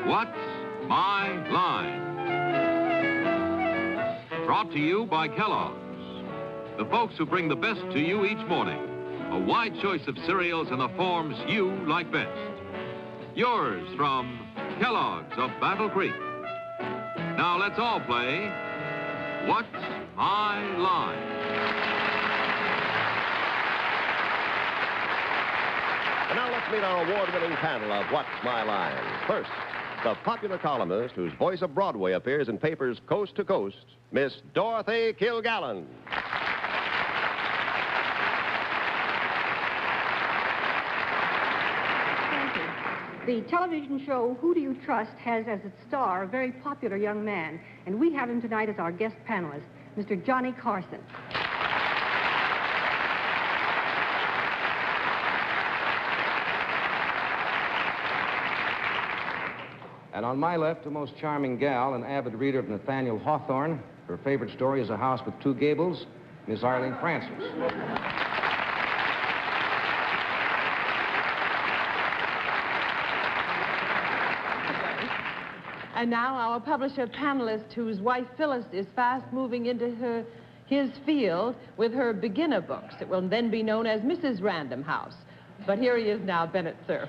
What's My Line? Brought to you by Kellogg's, the folks who bring the best to you each morning. A wide choice of cereals in the forms you like best. Yours from Kellogg's of Battle Creek. Now let's all play What's My Line? And now let's meet our award-winning panel of What's My Line. First, the popular columnist whose voice of Broadway appears in papers coast to coast, Miss Dorothy Kilgallen. Thank you. The television show Who Do You Trust has as its star a very popular young man, and we have him tonight as our guest panelist, Mr. Johnny Carson. And on my left, a most charming gal, an avid reader of Nathaniel Hawthorne. Her favorite story is A House with Two Gables, Miss Arlene Francis. And now our publisher panelist, whose wife Phyllis is fast moving into his field with her beginner books. It will then be known as Mrs. Random House. But here he is now, Bennett Cerf.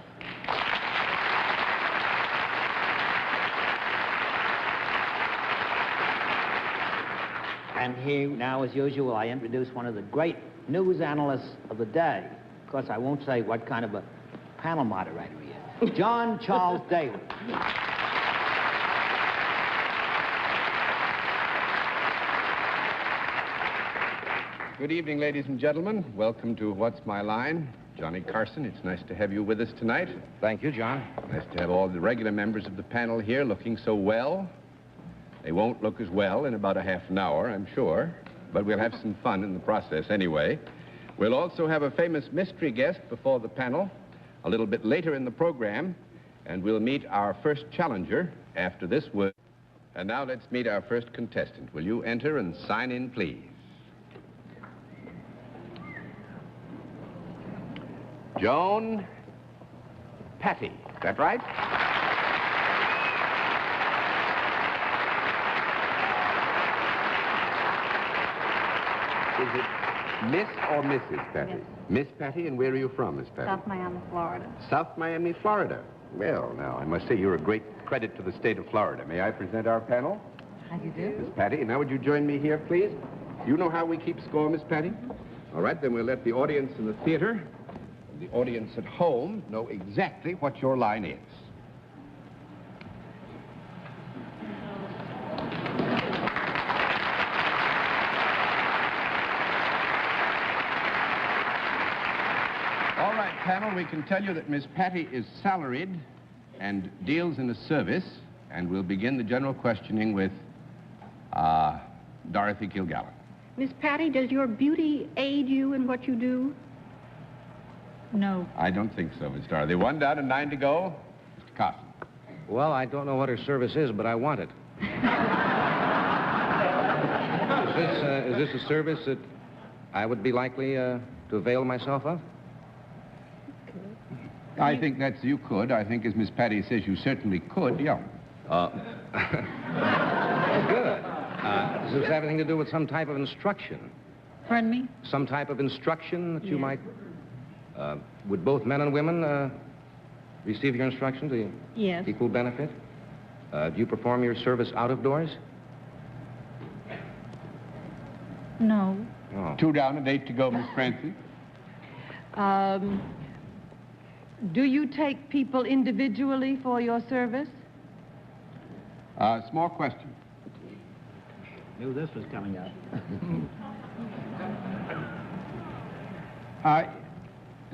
And here now, as usual, I introduce one of the great news analysts of the day. Of course, I won't say what kind of a panel moderator he is. John Charles Daly. Good evening, ladies and gentlemen. Welcome to What's My Line? Johnny Carson, it's nice to have you with us tonight. Thank you, John. Nice to have all the regular members of the panel here looking so well. They won't look as well in about a half an hour, I'm sure, but we'll have some fun in the process anyway. We'll also have a famous mystery guest before the panel a little bit later in the program, and we'll meet our first challenger after this word. And now let's meet our first contestant. Will you enter and sign in, please? Joan Patty, is that right? Is it Miss or Mrs. Patty? Miss Patty, and where are you from, Miss Patty? South Miami, Florida. South Miami, Florida. Well, now, I must say you're a great credit to the state of Florida. May I present our panel? How do you do? Miss Patty, and now would you join me here, please? You know how we keep score, Miss Patty? All right, then we'll let the audience in the theater and the audience at home know exactly what your line is. All right, panel, we can tell you that Miss Patty is salaried and deals in a service, and we'll begin the general questioning with Dorothy Kilgallen. Miss Patty, does your beauty aid you in what you do? No. I don't think so, Miss Dorothy. 1 down and 9 to go. Mr. Carson. Well, I don't know what her service is, but I want it. Is this a service that I would be likely to avail myself of? I think that's you could. I think, as Miss Patty says, you certainly could, yeah. Good. Does this have anything to do with some type of instruction? Pardon me? Some type of instruction that you might... would both men and women receive your instruction to Yes. equal benefit? Do you perform your service out of doors? No. Oh. 2 down and 8 to go, Miss Francie. Do you take people individually for your service? Small question. Knew this was coming up.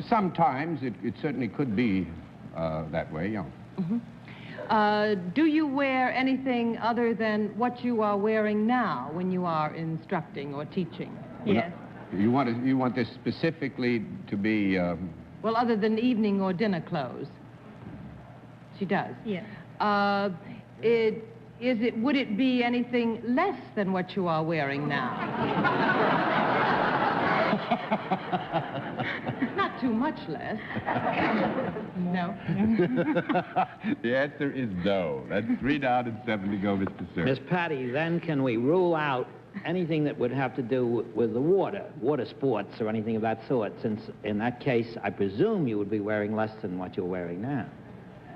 Sometimes it certainly could be that way, yeah. Mm-hmm. Do you wear anything other than what you are wearing now when you are instructing or teaching? Yes. You want this specifically to be... Well, other than evening or dinner clothes. She does? Yes. Would it be anything less than what you are wearing now? Not too much less. No? The answer is no. That's 3 down and 7 to go, Mr. Sir. Miss Patty, then can we rule out anything that would have to do with the water sports or anything of that sort, since in that case, I presume you would be wearing less than what you're wearing now?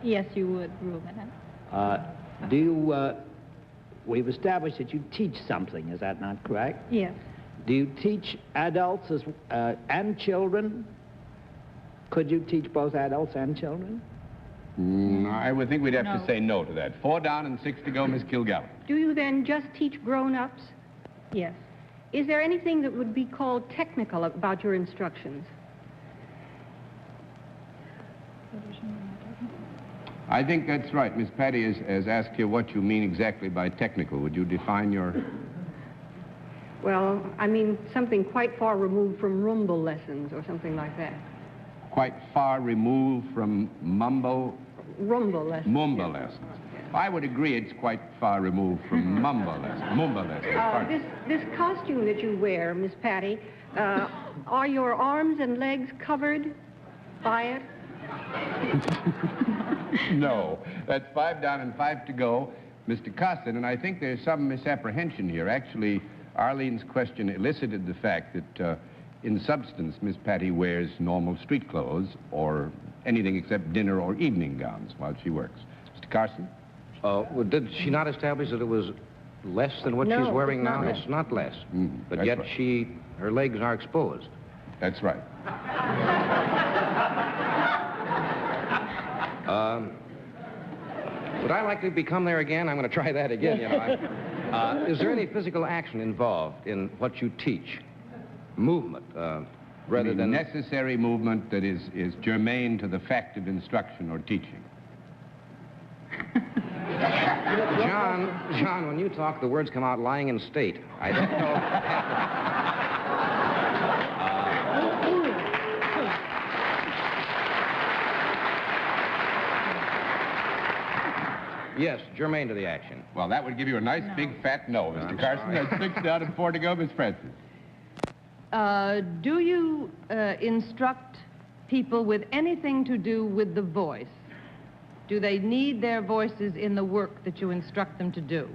Yes, you would rule that out. We've established that you teach something, is that not correct? Yes. Do you teach adults and children? Could you teach both adults and children? I would think we'd have to say no to that. 4 down and 6 to go, Miss Kilgallen. Do you then just teach grown-ups? Yes. Is there anything that would be called technical about your instructions? I think that's right. Miss Patty has asked you what you mean exactly by technical. Would you define your... Well, I mean something quite far removed from rumble lessons or something like that. Quite far removed from Rumble lessons. Mumba lessons. I would agree it's quite far removed from Mumba lessons. This costume that you wear, Miss Patty, are your arms and legs covered by it? No. That's 5 down and 5 to go, Mr. Carson, and I think there's some misapprehension here. Actually, Arlene's question elicited the fact that in substance, Miss Patty wears normal street clothes or anything except dinner or evening gowns while she works. Mr. Carson? Well, did she not establish that it was less than what she's wearing now? It's not less. But yet right. Her legs are exposed. That's right. Would I like to become there again? I'm going to try that again, you know. Is there any physical action involved in what you teach? Movement, rather than... necessary movement that is germane to the fact of instruction or teaching. John, when you talk, the words come out lying in state. I don't know. Yes, germane to the action. Well, that would give you a nice big fat no, Mr. Carson. That's 6 down and 4 to go, Miss Francis. Do you instruct people with anything to do with the voice? Do they need their voices in the work that you instruct them to do?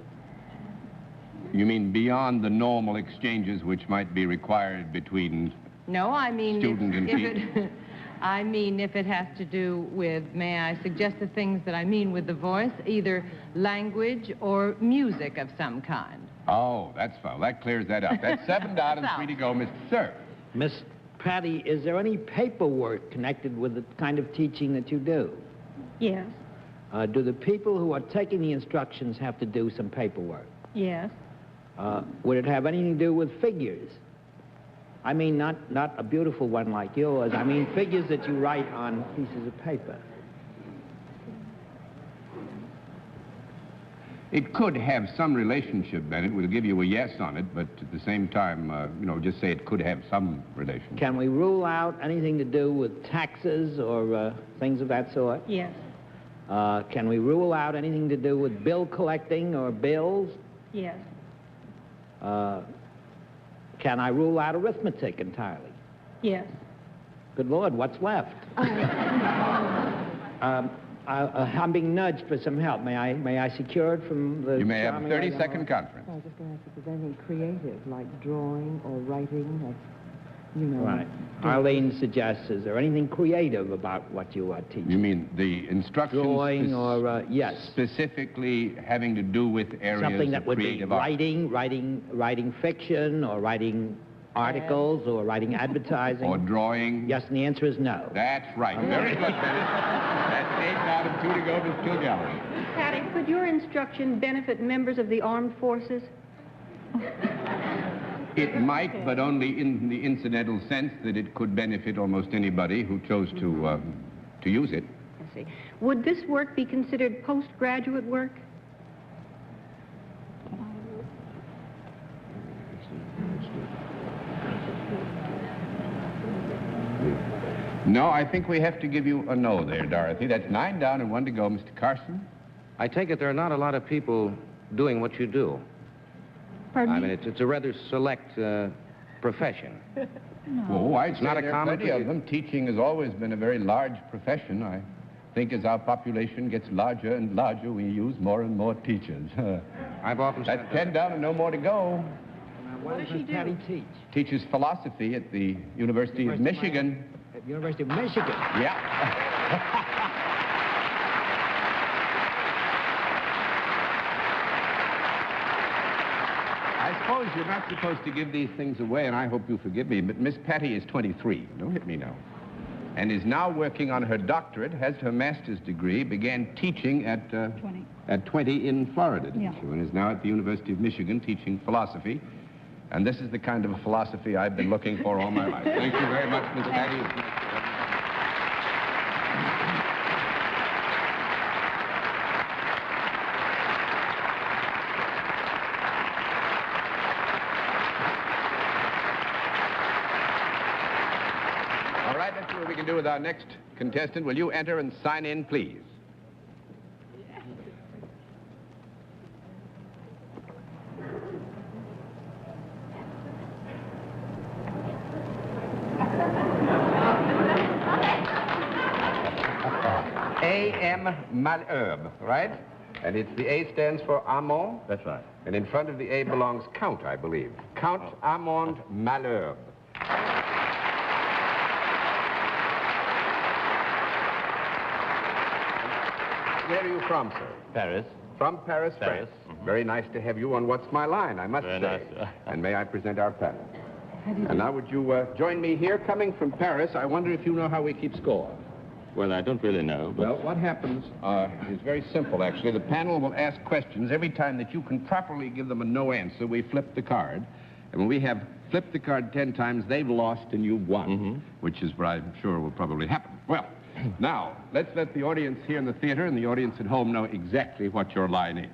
You mean beyond the normal exchanges which might be required between... No, I mean... student and teacher? I mean, if it has to do with, may I suggest the things that I mean with the voice, either language or music of some kind. Oh, that's fine. That clears that up. That's 7 down and 3 to go, Mr. Sir. Miss Patty, is there any paperwork connected with the kind of teaching that you do? Yes. Do the people who are taking the instructions have to do some paperwork? Yes. Would it have anything to do with figures? I mean, not a beautiful one like yours. I mean, figures that you write on pieces of paper. It could have some relationship, Bennett. We'll give you a yes on it, but at the same time, just say it could have some relationship. Can we rule out anything to do with taxes or things of that sort? Yes. Can we rule out anything to do with bill collecting or bills? Yes. Can I rule out arithmetic entirely? Yes. Good Lord, what's left? I'm being nudged for some help. May I secure it from the... You may have a 30-second conference. I was just going to ask if there's anything creative, like drawing or writing, Right. Arlene suggests, is there anything creative about what you are teaching? You mean the instructions... Drawing or, yes. Specifically having to do with areas something that of would be creative art. writing fiction or writing articles or writing advertising. Or drawing. Yes, and the answer is no. That's right. Very good, Bennett. That's 8 down and 2 to go, Miss Kilgallen. Patty, could your instruction benefit members of the armed forces? It might, but only in the incidental sense that it could benefit almost anybody who chose to use it. I see. Would this work be considered postgraduate work? No, I think we have to give you a no there, Dorothy. That's 9 down and 1 to go, Mr. Carson. I take it there are not a lot of people doing what you do. Pardon I me? mean, it's a rather select profession. Oh, I'd It's say not a there are common plenty of them. Teaching has always been a very large profession. I think as our population gets larger and larger, we use more and more teachers. I've often said That's 10 down and no more to go. What does Patty teach? Teaches philosophy at the University of Michigan. At the University of Michigan? Yeah. I suppose you're not supposed to give these things away, and I hope you forgive me, but Miss Patty is 23. Don't hit me now. And is now working on her doctorate, has her master's degree, began teaching at 20 in Florida, didn't she? And is now at the University of Michigan teaching philosophy. And this is the kind of a philosophy I've been looking for all my life. Thank you very much, Miss Patty. All right, let's see what we can do with our next contestant. Will you enter and sign in, please? A.M. Malherbe, right? And it's the A stands for Amand? That's right. And in front of the A belongs Count, I believe. Count Amand Malherbe. Where are you from, sir? Paris. From Paris, Paris. France. Very nice to have you on What's My Line, I must Very say. nice. And may I present our panel? And now would you join me here? Coming from Paris, I wonder if you know how we keep score. Well, I don't really know, but... Well, what happens is very simple, actually. The panel will ask questions. Every time that you can properly give them a no answer, we flip the card. And when we have flipped the card 10 times, they've lost and you've won, which is what I'm sure will probably happen. Well, now, let's let the audience here in the theater and the audience at home know exactly what your line is.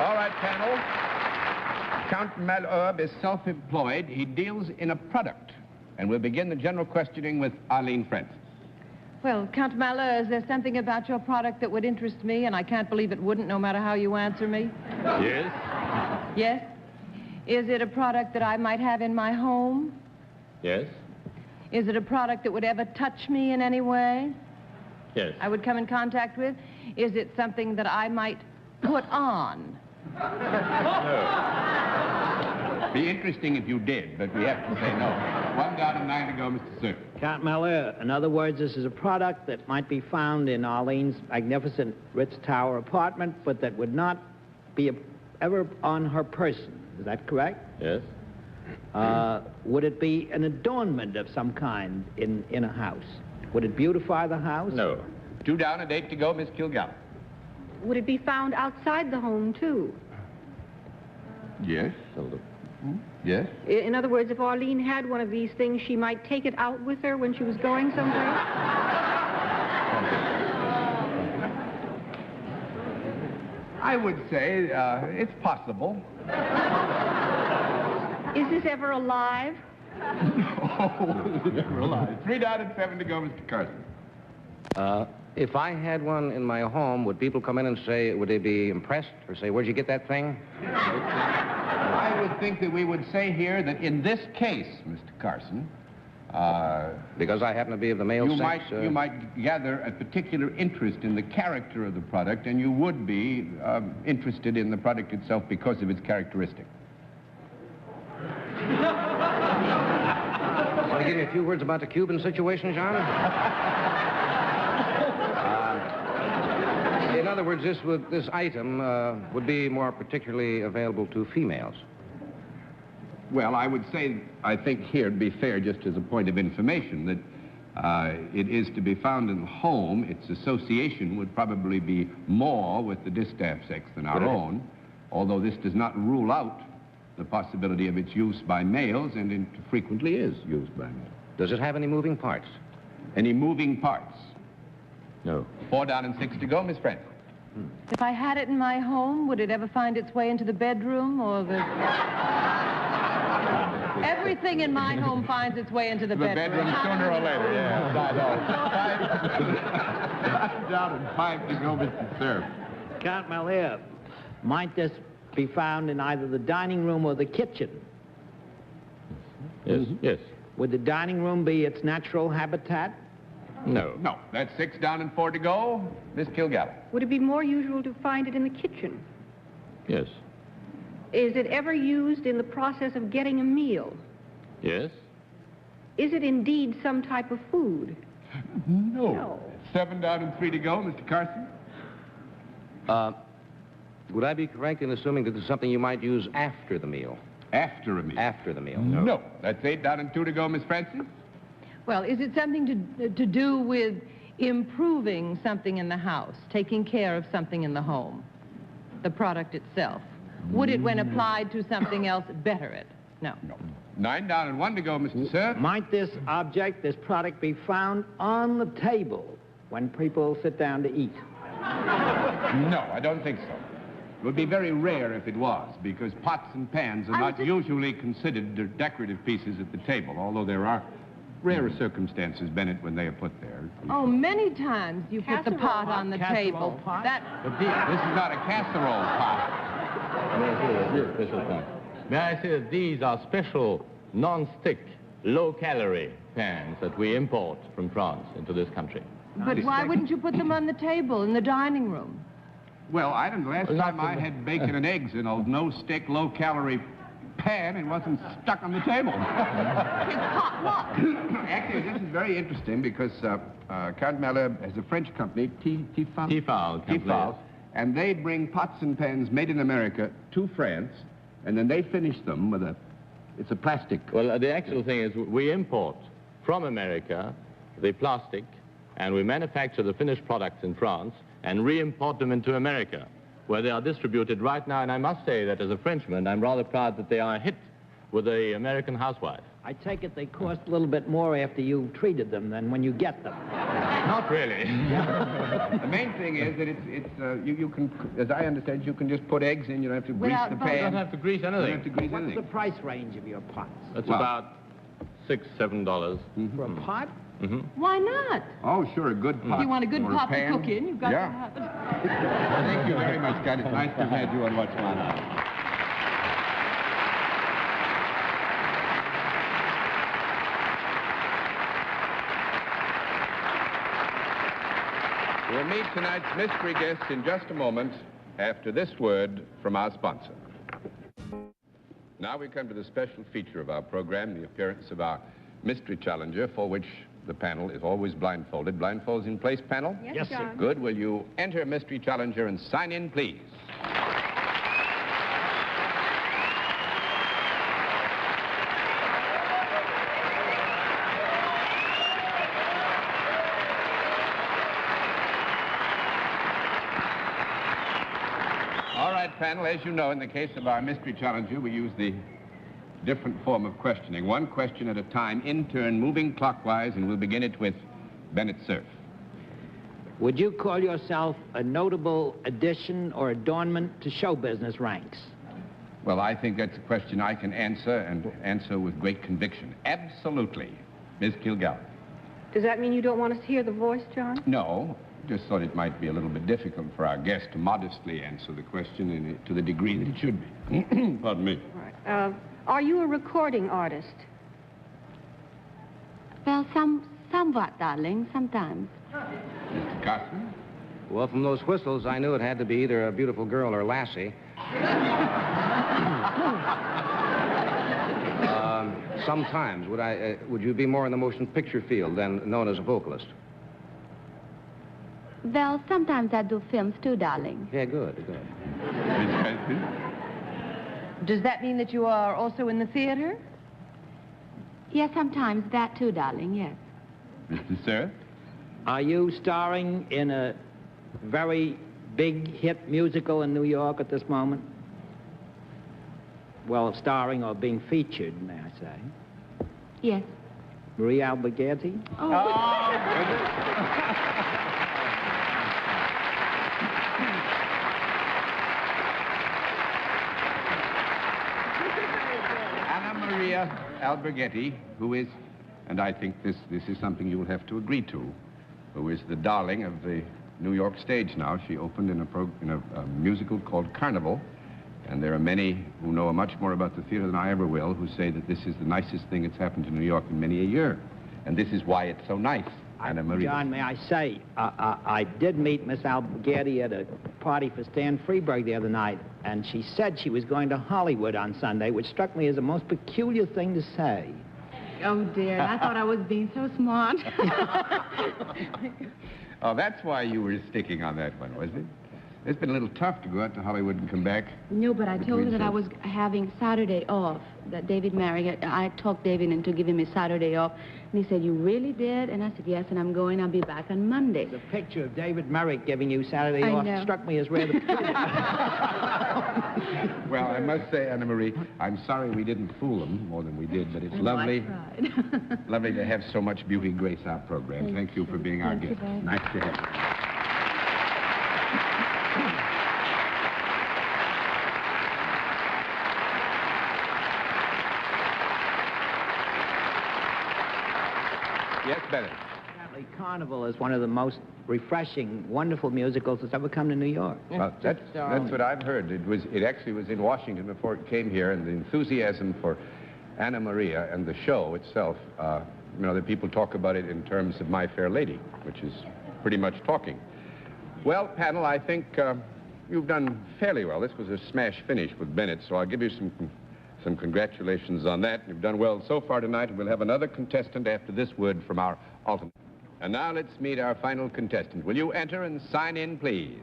All right, panel. Count Malherbe is self-employed. He deals in a product. And we'll begin the general questioning with Arlene Francis. Well, Count Malheur, is there something about your product that would interest me, and I can't believe it wouldn't, no matter how you answer me? Yes? Yes? Is it a product that I might have in my home? Yes? Is it a product that would ever touch me in any way? Yes. I would come in contact with? Is it something that I might put on? No. Be interesting if you did, but we have to say no. 1 down and 9 to go, Mr. Sir. Count Malheur, in other words, this is a product that might be found in Arlene's magnificent Ritz Tower apartment, but that would not be ever on her person. Is that correct? Yes. Would it be an adornment of some kind in a house? Would it beautify the house? No. 2 down and 8 to go, Miss Kilgallen. Would it be found outside the home, too? Yes. Yes? In other words, if Arlene had one of these things, she might take it out with her when she was going someplace? I would say it's possible. Is this ever alive? No, never alive. 3 down and 7 to go, Mr. Carson. If I had one in my home, would people come in and say, would they be impressed or say, where'd you get that thing? I would think that we would say here that in this case, Mr. Carson, because I happen to be of the male sex? You might gather a particular interest in the character of the product, and you would be interested in the product itself because of its characteristic. Want to give you a few words about the Cuban situation, John? In other words, this item would be more particularly available to females. Well, I would say, I think here it'd be fair, just as a point of information, that it is to be found in the home. Its association would probably be more with the distaff sex than our own, although this does not rule out the possibility of its use by males, and it frequently is used by males. Does it have any moving parts? Any moving parts? No. 4 down and 6 to go, Miss Francis. If I had it in my home, would it ever find its way into the bedroom or the... Everything in my home finds its way into the bedroom. The bedroom sooner or later, yeah. 5 down and 5 to go, Mr. Sir. Count Malia, might this be found in either the dining room or the kitchen? Yes, yes. Would the dining room be its natural habitat? No. No, that's 6 down and 4 to go. Miss Kilgallen. Would it be more usual to find it in the kitchen? Yes. Is it ever used in the process of getting a meal? Yes. Is it indeed some type of food? No. 7 down and 3 to go, Mr. Carson. Would I be correct in assuming that this is something you might use after the meal? After a meal. After the meal. No. That's 8 down and 2 to go, Miss Francis. Well, is it something to do with improving something in the house, taking care of something in the home, the product itself? Would it, when applied to something else, better it? No. No. 9 down and 1 to go, Mr. Sir. Might this object, this product, be found on the table when people sit down to eat? No, I don't think so. It would be very rare if it was, because pots and pans are not usually considered decorative pieces at the table, although there are rarer circumstances, Bennett, when they are put there. Oh, many times you put the pot on the table. Pot? But this is not a casserole pot. Special point. May I say that these are special non-stick, low-calorie pans that we import from France into this country. But why wouldn't you put them on the table in the dining room? Well, last time I had bacon and eggs in a no-stick, low-calorie pan, it wasn't stuck on the table. It's hot luck. Actually, this is very interesting because Count Malherbe has a French company, Tefal. And they bring pots and pans made in America to France, and then they finish them with it's a plastic. Well, the actual thing is we import from America the plastic, and we manufacture the finished products in France and re-import them into America, where they are distributed right now. And I must say that as a Frenchman, I'm rather proud that they are a hit with the American housewife. I take it they cost a little bit more after you've treated them than when you get them. Not really. The main thing is that you can, as I understand, you can just put eggs in. You don't have to grease the pan. You don't have to grease anything. You don't have to grease What's anything. the price range of your pots? That's about $6, $7. For a pot? Why not? Oh, sure, a good pot. If you want a good or pot to pan. cook in, you've got to have it. Thank you very much, Scott. It's nice to have had you on What's My Line. We'll meet tonight's mystery guest in just a moment after this word from our sponsor. Now we come to the special feature of our program, the appearance of our mystery challenger, for which the panel is always blindfolded. Blindfolds in place, panel? Yes, John. Good. Will you enter mystery challenger and sign in, please? All right, panel, as you know, in the case of our mystery challenger, we use the different form of questioning. One question at a time, in turn, moving clockwise, and we'll begin it with Bennett Cerf. Would you call yourself a notable addition or adornment to show business ranks? Well, I think that's a question I can answer, and answer with great conviction. Absolutely. Ms. Kilgallen. Does that mean you don't want us to hear the voice, John? No, just thought it might be a little bit difficult for our guest to modestly answer the question to the degree that it should be. Pardon me. Right. Are you a recording artist? Well, somewhat, darling, sometimes. Mr. Carson? Well, from those whistles, I knew it had to be either a beautiful girl or lassie. Sometimes. Would you be more in the motion picture field than known as a vocalist? Well, sometimes I do films too, darling. Yeah, good. Ms. Benson? Does that mean that you are also in the theater? Yes, sometimes that too, darling, yes. Mr. Cerf? Are you starring in a very big hit musical in New York at this moment? Well, starring or being featured, may I say? Yes. Marie Alberghetti? Anna Maria Alberghetti, who is, and I think this is something you will have to agree to, who is the darling of the New York stage now. She opened in a musical called Carnival. And there are many who know much more about the theater than I ever will who say that this is the nicest thing that's happened to New York in many a year. And this is why it's so nice, Anna Marie. John, may I say, I did meet Miss Alberghetti at a party for Stan Freberg the other night, and she said she was going to Hollywood on Sunday, which struck me as a most peculiar thing to say. Oh, dear, I thought I was being so smart. Oh, that's why you were sticking on that one, was it? It's been a little tough to go out to Hollywood and come back. No, but I told her that I was having Saturday off, that David married. I talked David into giving me Saturday off, and he said, you really did? And I said, yes, and I'm going. I'll be back on Monday. The picture of David Merrick giving you Saturday off struck me as rather peculiar. Well, I must say, Anna Marie, I'm sorry we didn't fool them more than we did, but it's lovely. Lovely to have so much beauty grace our program. Thank you for being our guest. Nice to have you. Yes, Bennett. Apparently, Carnival is one of the most refreshing, wonderful musicals that's ever come to New York. Well, that's what I've heard. It actually was in Washington before it came here, and the enthusiasm for Anna Maria and the show itself, you know, that people talk about it in terms of My Fair Lady, which is pretty much talking. Well, panel, I think you've done fairly well. This was a smash finish with Bennett, so I'll give you some congratulations on that. You've done well so far tonight, and we'll have another contestant after this word from our alternate. And now let's meet our final contestant. Will you enter and sign in, please?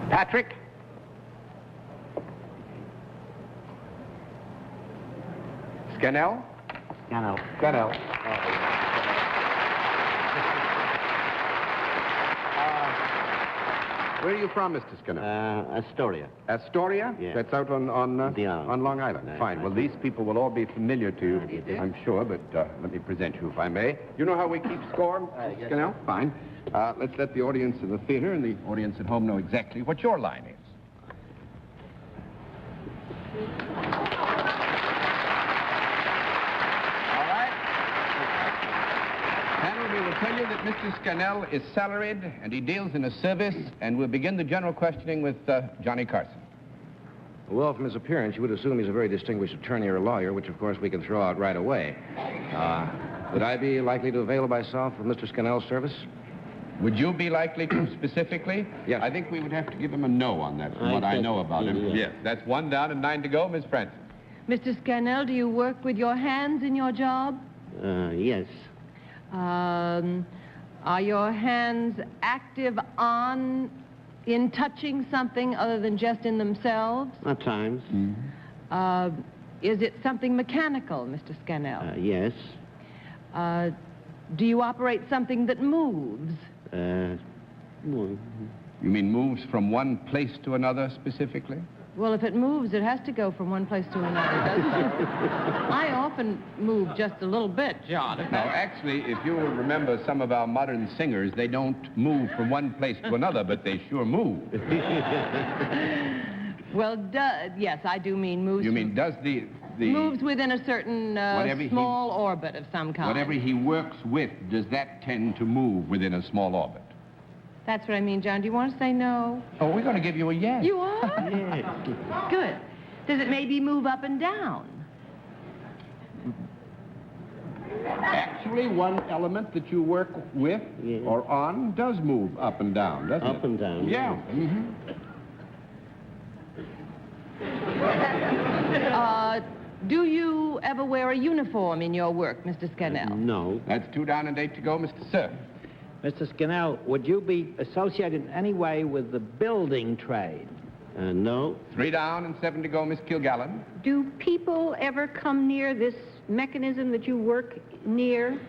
Patrick? Scannell? Scannell. Where are you from, Mr. Skinner? Astoria. Astoria? Yes. That's out on Long Island. Fine. Well, these people will all be familiar to you, I'm sure, but let me present you, if I may. You know how we keep score, Mr. Skinner? Fine. Let's let the audience in the theater and the audience at home know exactly what your line is. Tell you that Mr. Scannell is salaried, and he deals in a service, and we'll begin the general questioning with Johnny Carson. Well, from his appearance, you would assume he's a very distinguished attorney or lawyer, which, of course, we can throw out right away. Would I be likely to avail myself of Mr. Scannell's service? Would you be likely to specifically? Yes. I think we would have to give him a no on that, from what I know about him. Yes, that's 1 down and 9 to go. Miss Francis. Mr. Scannell, do you work with your hands in your job? Yes. Are your hands active in touching something other than just in themselves? At times. Is it something mechanical, Mr. Scannell? Yes. Do you operate something that moves? You mean moves from one place to another specifically? Well, if it moves, it has to go from one place to another, doesn't it? I often move just a little bit, John. No, actually, if you remember some of our modern singers, they don't move from one place to another, but they sure move. Well, yes, I do mean moves. You mean does the moves within a certain small orbit of some kind. Whatever he works with, does that tend to move within a small orbit? That's what I mean, John. Do you want to say no? Oh, we're going to give you a yes. You are? Yes. Good. Does it maybe move up and down? Actually, one element that you work with or on does move up and down, doesn't it? Up and down. Yeah. Do you ever wear a uniform in your work, Mr. Scannell? No. That's 2 down and 8 to go, Mr. Sir. Mr. Scannell, would you be associated in any way with the building trade? No. 3 down and 7 to go, Miss Kilgallen. Do people ever come near this mechanism that you work near?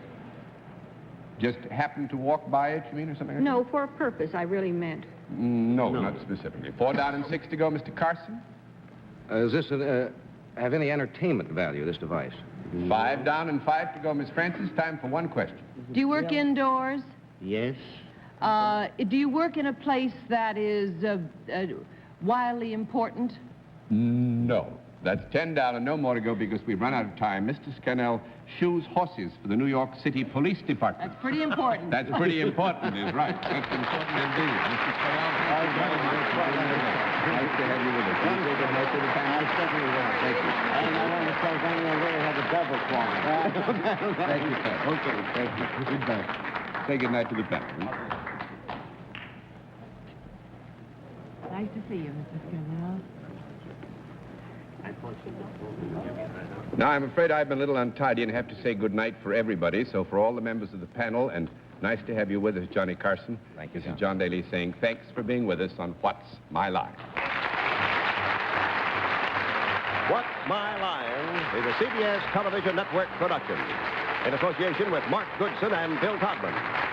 Just happen to walk by it, you mean, or something? No, for a purpose, I really meant. No, not specifically. 4 down and 6 to go, Mr. Carson. Does this have any entertainment value, this device? 5 down and 5 to go, Miss Francis. Time for 1 question. Do you work indoors? Yes. Do you work in a place that is wildly important? No. That's 10 down and no more to go because we've run out of time. Mr. Scannell shoes horses for the New York City Police Department. That's pretty important. That's pretty important, is right. That's important indeed. Mr. Scannell, thank you very much. Nice to have you with us. Will you say good night to the family? I certainly will. Thank you. And I want to say thank you. I really have a double for me. Thank you, sir. Okay, thank you. Goodbye. Say good night to the family. Nice to see you, Mrs. Scannell. Now, I'm afraid I've been a little untidy and have to say good night for everybody. So for all the members of the panel, and nice to have you with us, Johnny Carson. Thank you, This is John Daly saying thanks for being with us on What's My Line. What's My Line is a CBS television network production in association with Mark Goodson and Bill Todman.